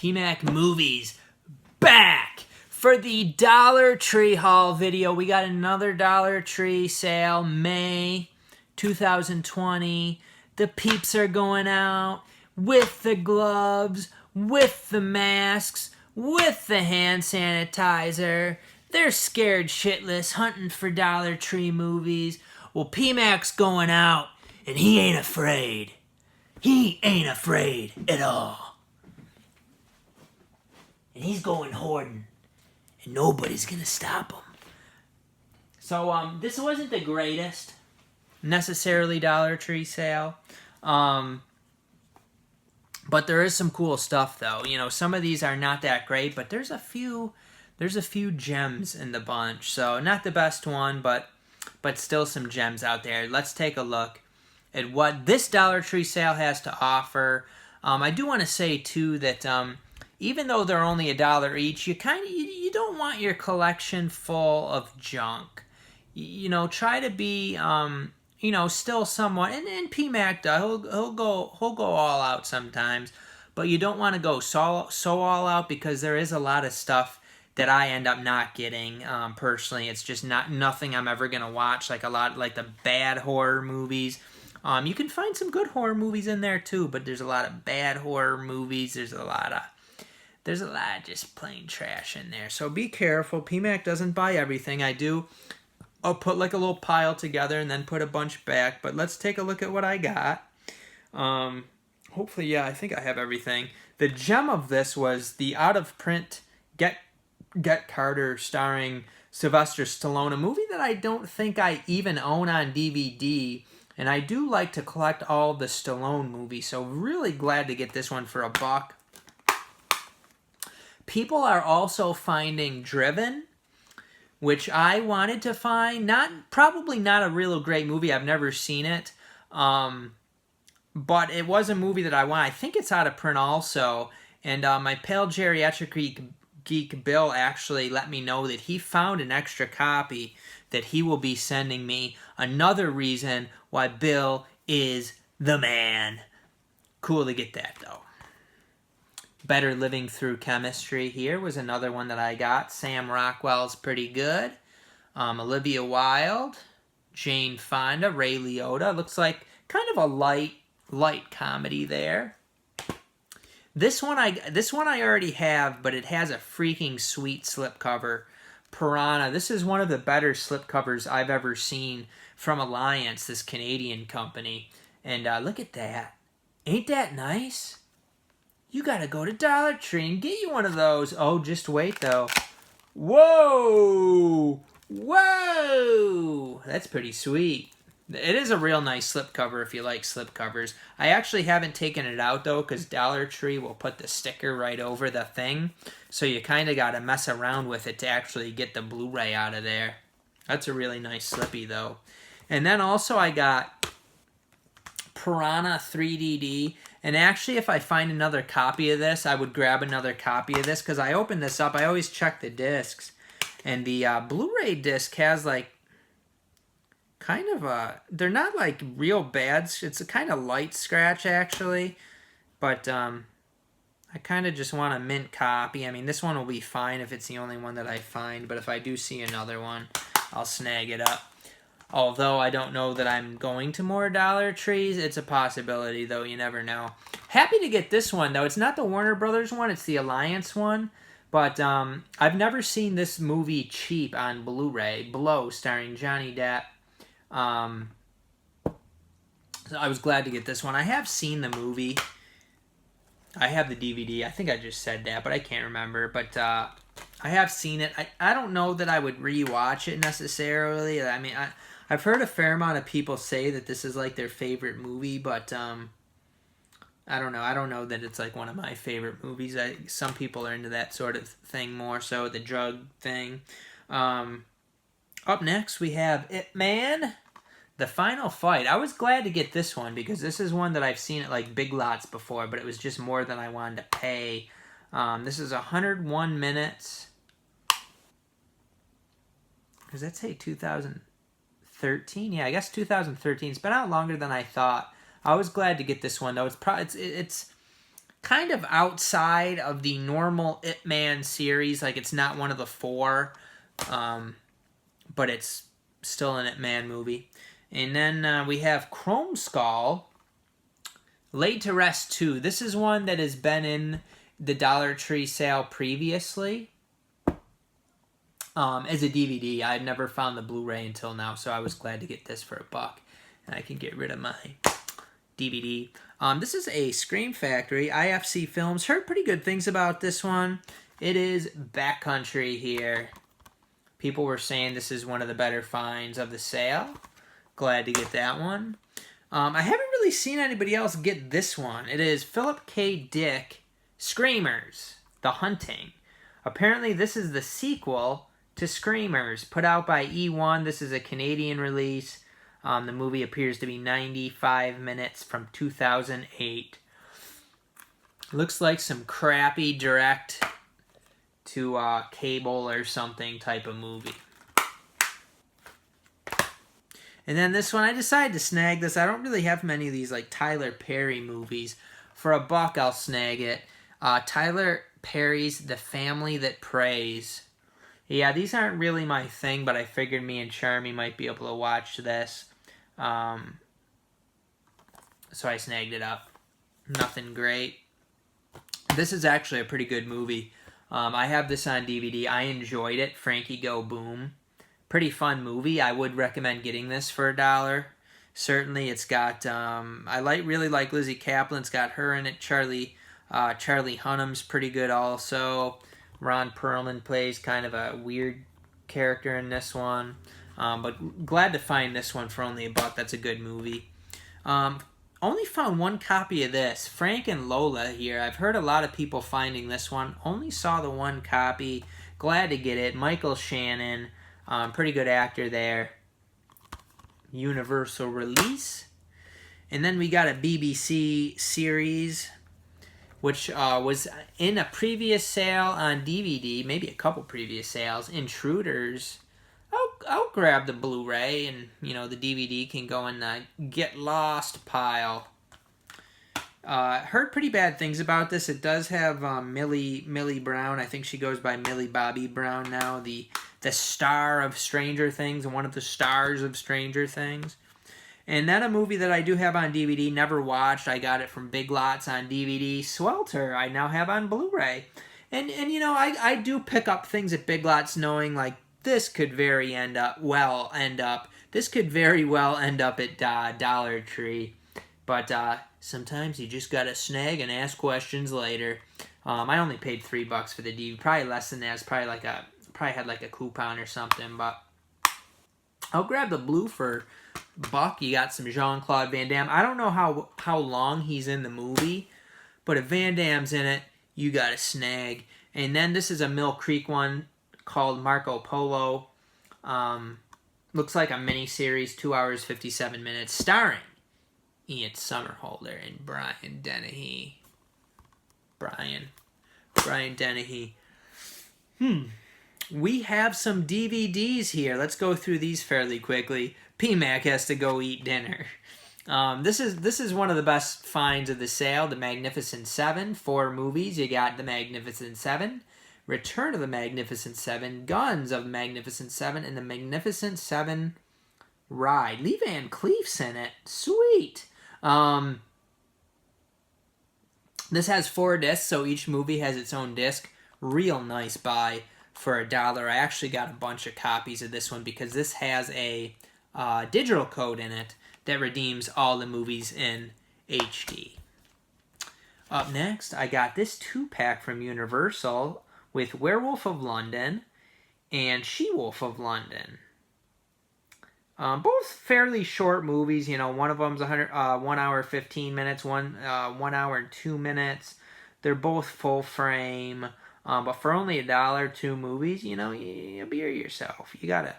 PMacMovies back for the Dollar Tree haul video. We got another Dollar Tree sale, May 2020. The peeps are going out with the gloves, with the masks, with the hand sanitizer. They're scared shitless, hunting for Dollar Tree movies. Well, PMac's going out, and he ain't afraid. He ain't afraid at all. And he's going hoarding, and nobody's gonna stop him. So, this wasn't the greatest, necessarily Dollar Tree sale. But there is some cool stuff, though. You know, some of these are not that great, but there's a few gems in the bunch. So, not the best one, but still some gems out there. Let's take a look at what this Dollar Tree sale has to offer. I do want to say, too, that even though they're only $1 each, you don't want your collection full of junk. You know, try to be, you know, still somewhat, and PMac, he'll go all out sometimes, but you don't want to go so all out, because there is a lot of stuff that I end up not getting. Personally, it's just nothing I'm ever gonna watch. Like the bad horror movies. You can find some good horror movies in there too, but there's a lot of bad horror movies. There's a lot of just plain trash in there. So be careful. PMac doesn't buy everything. I'll put like a little pile together and then put a bunch back. But let's take a look at what I got. Hopefully, yeah, I think I have everything. The gem of this was the out-of-print Get Carter starring Sylvester Stallone, a movie that I don't think I even own on DVD. And I do like to collect all the Stallone movies, so really glad to get this one for $1. People are also finding Driven, which I wanted to find. Probably not a real great movie. I've never seen it. But it was a movie that I want. I think it's out of print also. And my pal Geriatric Geek Bill actually let me know that he found an extra copy that he will be sending me. Another reason why Bill is the man. Cool to get that, though. Better Living Through Chemistry here was another one that I got. Sam Rockwell's pretty good. Olivia Wilde, Jane Fonda, Ray Liotta. Looks like kind of a light comedy there. This one I already have, but it has a freaking sweet slipcover. Piranha. This is one of the better slipcovers I've ever seen from Alliance, this Canadian company. And look at that. Ain't that nice? You gotta go to Dollar Tree and get you one of those. Oh, just wait, though. Whoa! Whoa! That's pretty sweet. It is a real nice slipcover if you like slipcovers. I actually haven't taken it out, though, because Dollar Tree will put the sticker right over the thing. So you kind of got to mess around with it to actually get the Blu-ray out of there. That's a really nice slippy, though. And then also I got Piranha 3DD. And actually, if I find another copy of this, I would grab another copy of this, because I open this up. I always check the discs. And the Blu-ray disc has, like, kind of they're not like real bad. It's a kind of light scratch, actually. But I kind of just want a mint copy. I mean, this one will be fine if it's the only one that I find. But if I do see another one, I'll snag it up. Although I don't know that I'm going to more Dollar Trees. It's a possibility, though. You never know. Happy to get this one, though. It's not the Warner Brothers one. It's the Alliance one. But I've never seen this movie cheap on Blu-ray. Blow, starring Johnny Depp. So I was glad to get this one. I have seen the movie. I have the DVD. I think I just said that, but I can't remember. But I have seen it. I don't know that I would rewatch it necessarily. I mean, I've heard a fair amount of people say that this is like their favorite movie, but I don't know. I don't know that it's like one of my favorite movies. Some people are into that sort of thing more so, the drug thing. Up next, we have It Man, The Final Fight. I was glad to get this one because this is one that I've seen at like Big Lots before, but it was just more than I wanted to pay. This is 101 minutes. Does that say 2013? Yeah, I guess 2013. It's been out longer than I thought. I was glad to get this one though. It's kind of outside of the normal Ip Man series. Like, it's not one of the 4, but it's still an Ip Man movie. And then we have Chrome Skull, Laid to Rest 2. This is one that has been in the Dollar Tree sale previously as a DVD. I've never found the Blu-ray until now, so I was glad to get this for $1. And I can get rid of my DVD. This is a Scream Factory, IFC Films. Heard pretty good things about this one. It is backcountry here. People were saying this is one of the better finds of the sale. Glad to get that one. I haven't really seen anybody else get this one. It is Philip K. Dick, Screamers, The Hunting. Apparently this is the sequel to Screamers, put out by E1. This is a Canadian release. The movie appears to be 95 minutes from 2008. Looks like some crappy direct to cable or something type of movie. And then this one, I decided to snag this. I don't really have many of these like Tyler Perry movies. For $1, I'll snag it. Tyler Perry's The Family That Prays. Yeah, these aren't really my thing, but I figured me and Charmy might be able to watch this. So I snagged it up. Nothing great. This is actually a pretty good movie. I have this on DVD. I enjoyed it. Frankie Go Boom. Pretty fun movie. I would recommend getting this for $1. Certainly, it's got I really like Lizzie Kaplan. It's got her in it. Charlie Hunnam's pretty good also. Ron Perlman plays kind of a weird character in this one. But glad to find this one for only $1. That's a good movie. Only found one copy of this. Frank and Lola here. I've heard a lot of people finding this one. Only saw the one copy. Glad to get it. Michael Shannon. Pretty good actor there. Universal release. And then we got a BBC series, which was in a previous sale on DVD, maybe a couple previous sales. Intruders. I'll grab the Blu-ray, and the DVD can go in the get lost pile. Heard pretty bad things about this. It does have Millie Brown. I think she goes by Millie Bobby Brown now. The star of Stranger Things, one of the stars of Stranger Things. And then a movie that I do have on DVD, never watched. I got it from Big Lots on DVD. Swelter, I now have on Blu-ray. And I do pick up things at Big Lots knowing, like, this could very well end up at Dollar Tree. But sometimes you just gotta snag and ask questions later. I only paid $3 for the DVD. Probably less than that. It's probably had like a coupon or something. But I'll grab the blue for $1. You got some Jean-Claude Van Damme. I don't know how long he's in the movie, but if Van Damme's in it, you gotta snag. And then this is a Mill Creek one called Marco Polo. Looks like a mini-series, 2 hours, 57 minutes, starring Ian Somerhalder and Brian Dennehy. Brian Dennehy. We have some DVDs here. Let's go through these fairly quickly. PMac has to go eat dinner. This is one of the best finds of the sale. The Magnificent Seven, 4 movies. You got The Magnificent Seven, Return of the Magnificent Seven, Guns of the Magnificent Seven, and The Magnificent Seven Ride. Lee Van Cleef's in it. Sweet. This has 4 discs, so each movie has its own disc. Real nice buy for $1. I actually got a bunch of copies of this one because this has a digital code in it that redeems all the movies in HD. Up next, I got this 2-pack from Universal with Werewolf of London and She-Wolf of London. Both fairly short movies. One of them's 1 hour 15 minutes, 1 hour and 2 minutes. They're both full frame. But for only $1, 2 movies, you beer yourself. You gotta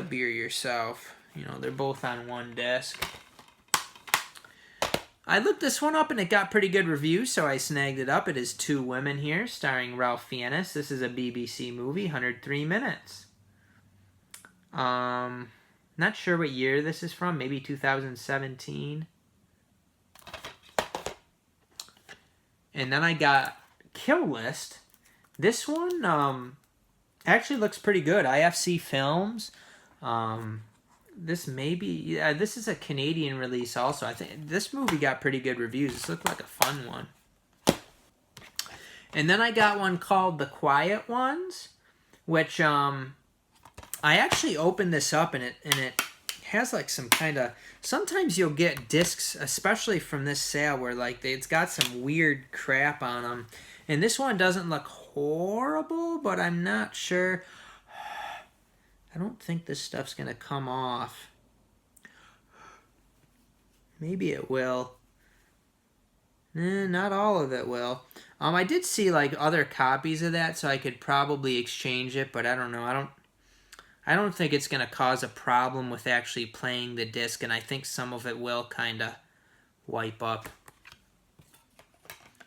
beer yourself. They're both on one disc. I looked this one up and it got pretty good reviews, so I snagged it up. It is Two Women here, starring Ralph Fiennes. This is a BBC movie, 103 minutes. Not sure what year this is from. Maybe 2017. And then I got Kill List. This one actually looks pretty good. IFC Films. This this is a Canadian release also. I think this movie got pretty good reviews. This looked like a fun one. And then I got one called The Quiet Ones, which I actually opened this up and it has like some kind of, sometimes you'll get discs, especially from this sale, where like it's got some weird crap on them. And this one doesn't look horrible, but I'm not sure. I don't think this stuff's going to come off. Maybe it will. Not all of it will. I did see like other copies of that, so I could probably exchange it, but I don't know. I don't think it's going to cause a problem with actually playing the disc, and I think some of it will kind of wipe up.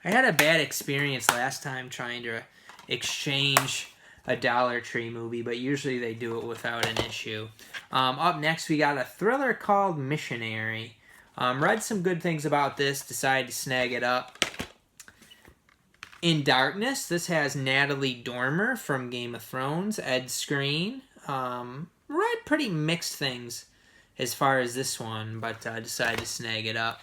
I had a bad experience last time trying to exchange a Dollar Tree movie, but usually they do it without an issue. Up next, we got a thriller called Missionary. Read some good things about this, decided to snag it up. In Darkness, this has Natalie Dormer from Game of Thrones, Ed Skrein. Read pretty mixed things as far as this one, but I decided to snag it up.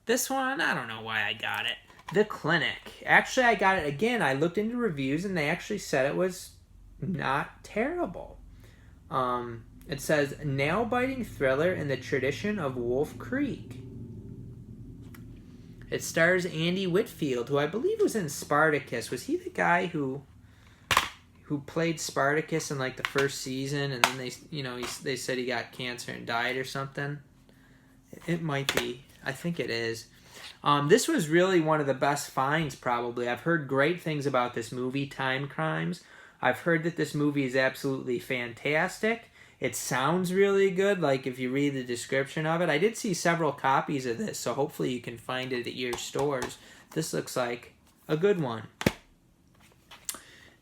This one, I don't know why I got it. The Clinic. Actually, I got it again. I looked into reviews and they actually said it was not terrible. It says, nail-biting thriller in the tradition of Wolf Creek. It stars Andy Whitfield, who I believe was in Spartacus. Was he the guy who played Spartacus in like the first season, and then they said he got cancer and died or something? It might be. I think it is. This was really one of the best finds, probably. I've heard great things about this movie, Time Crimes. I've heard that this movie is absolutely fantastic. It sounds really good, like if you read the description of it. I did see several copies of this, so hopefully you can find it at your stores. This looks like a good one.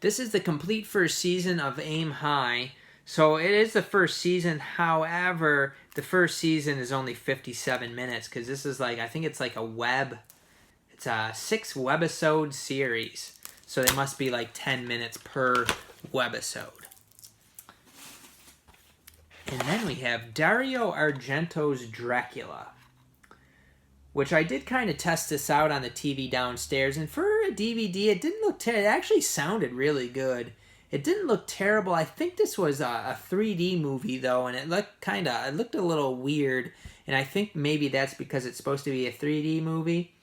This is the complete first season of Aim High. So it is the first season, however, the first season is only 57 minutes, because this is like, I think it's like it's a 6 webisode series. So they must be like 10 minutes per webisode. And then we have Dario Argento's Dracula, which I did kind of test this out on the TV downstairs, and for a DVD, it didn't look terrible. It actually sounded really good. It didn't look terrible. I think this was a 3D movie, though, and it looked a little weird, and I think maybe that's because it's supposed to be a 3D movie.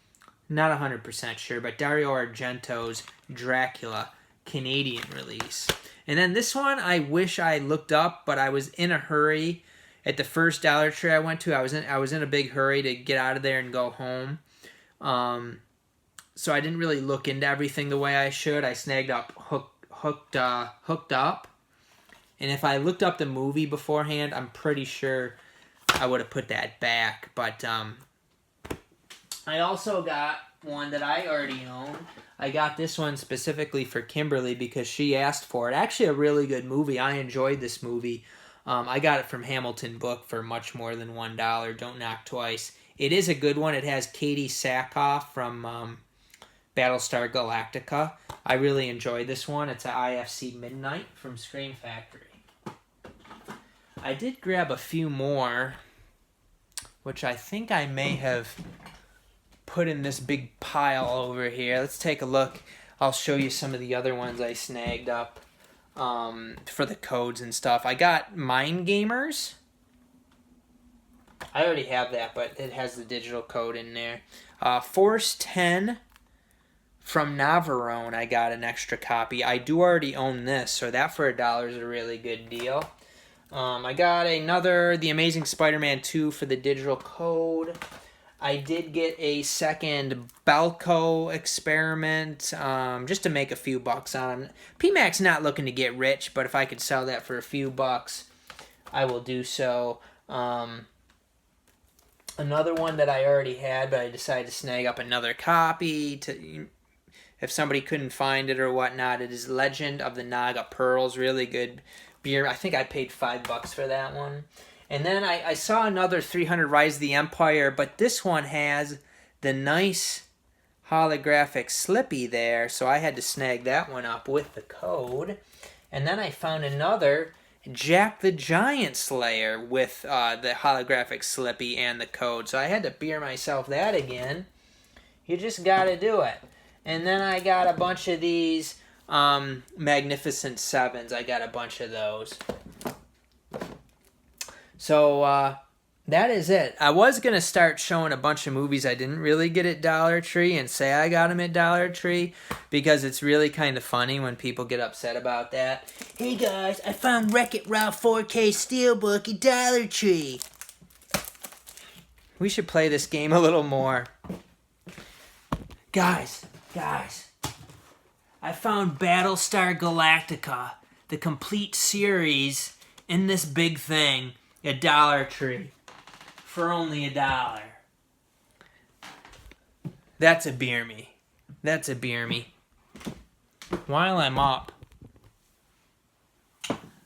Not 100% sure, but Dario Argento's Dracula, Canadian release. And then this one, I wish I looked up, but I was in a hurry. At the first Dollar Tree I went to, I was in a big hurry to get out of there and go home. So I didn't really look into everything the way I should. I snagged up Hooked Up. And if I looked up the movie beforehand, I'm pretty sure I would have put that back. But I also got one that I already own. I got this one specifically for Kimberly because she asked for it. Actually, a really good movie. I enjoyed this movie. I got it from Hamilton Book for much more than $1. Don't knock twice. It is a good one. It has Katie Sackhoff from Battlestar Galactica. I really enjoyed this one. It's an IFC Midnight from Scream Factory. I did grab a few more, which I think I may have put in this big pile over here. Let's take a look. I'll show you some of the other ones I snagged up for the codes and stuff. I got Mind Gamers. I already have that, but it has the digital code in there. Force 10 from Navarone. I got an extra copy. I do already own this, so that for $1 is a really good deal. I got another The Amazing Spider-Man 2 for the digital code. I did get a second Balco experiment just to make a few bucks on them. PMac's not looking to get rich, but if I could sell that for a few bucks, I will do so. Another one that I already had, but I decided to snag up another copy if somebody couldn't find it or whatnot. It is Legend of the Naga Pearls. Really good beer. I think I paid $5 for that one. And then I saw another 300 Rise of the Empire, but this one has the nice holographic Slippy there, so I had to snag that one up with the code. And then I found another Jack the Giant Slayer with the holographic Slippy and the code, so I had to beer myself that again. You just gotta do it. And then I got a bunch of these Magnificent Sevens. I got a bunch of those. So, that is it. I was going to start showing a bunch of movies I didn't really get at Dollar Tree and say I got them at Dollar Tree, because it's really kind of funny when people get upset about that. Hey guys, I found Wreck-It Ralph 4K Steelbook at Dollar Tree. We should play this game a little more. Guys, I found Battlestar Galactica, the complete series, in this big thing at Dollar Tree for only $1. That's a beer me. That's a beer me. While I'm up,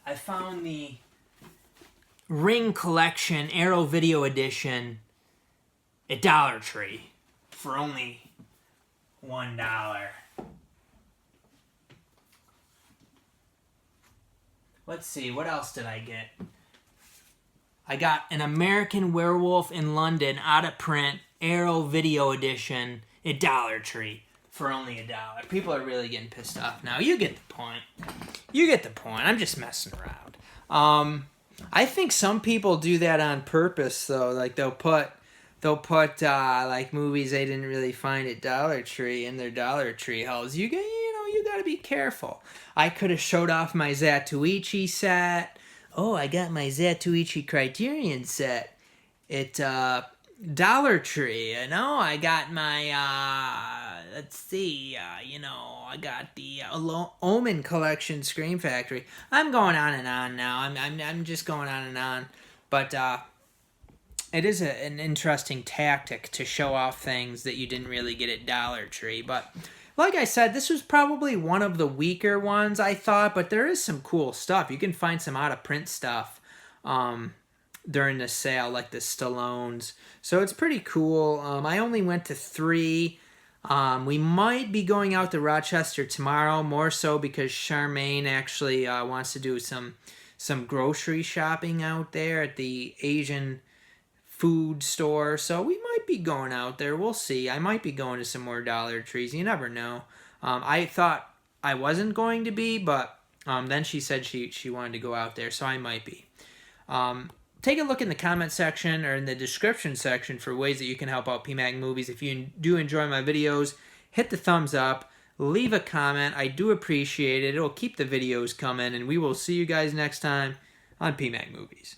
I found the Ring Collection Arrow Video Edition at Dollar Tree for only $1. Let's see, what else did I get? I got an American Werewolf in London out of print Arrow Video Edition at Dollar Tree for only $1. People are really getting pissed off now. You get the point. You get the point. I'm just messing around. I think some people do that on purpose, though. Like they'll put like movies they didn't really find at Dollar Tree in their Dollar Tree hauls. You got to be careful. I could have showed off my Zatoichi set. Oh, I got my Zatoichi Criterion set at Dollar Tree. I got my let's see, I got the Omen Collection Scream Factory. I'm going on and on now. I'm just going on and on, but it is an interesting tactic to show off things that you didn't really get at Dollar Tree. But like I said, this was probably one of the weaker ones, I thought, but there is some cool stuff. You can find some out-of-print stuff during the sale, like the Stallones. So it's pretty cool. I only went to 3. We might be going out to Rochester tomorrow, more so because Charmaine actually wants to do some grocery shopping out there at the Asian food store, so we might be going out there. We'll see. I might be going to some more Dollar Trees. You never know. I thought I wasn't going to be, but then she said she wanted to go out there, so I might be. Take a look in the comment section or in the description section for ways that you can help out PMacMovies. If you do enjoy my videos, hit the thumbs up, leave a comment. I do appreciate it. It'll keep the videos coming, and we will see you guys next time on PMacMovies.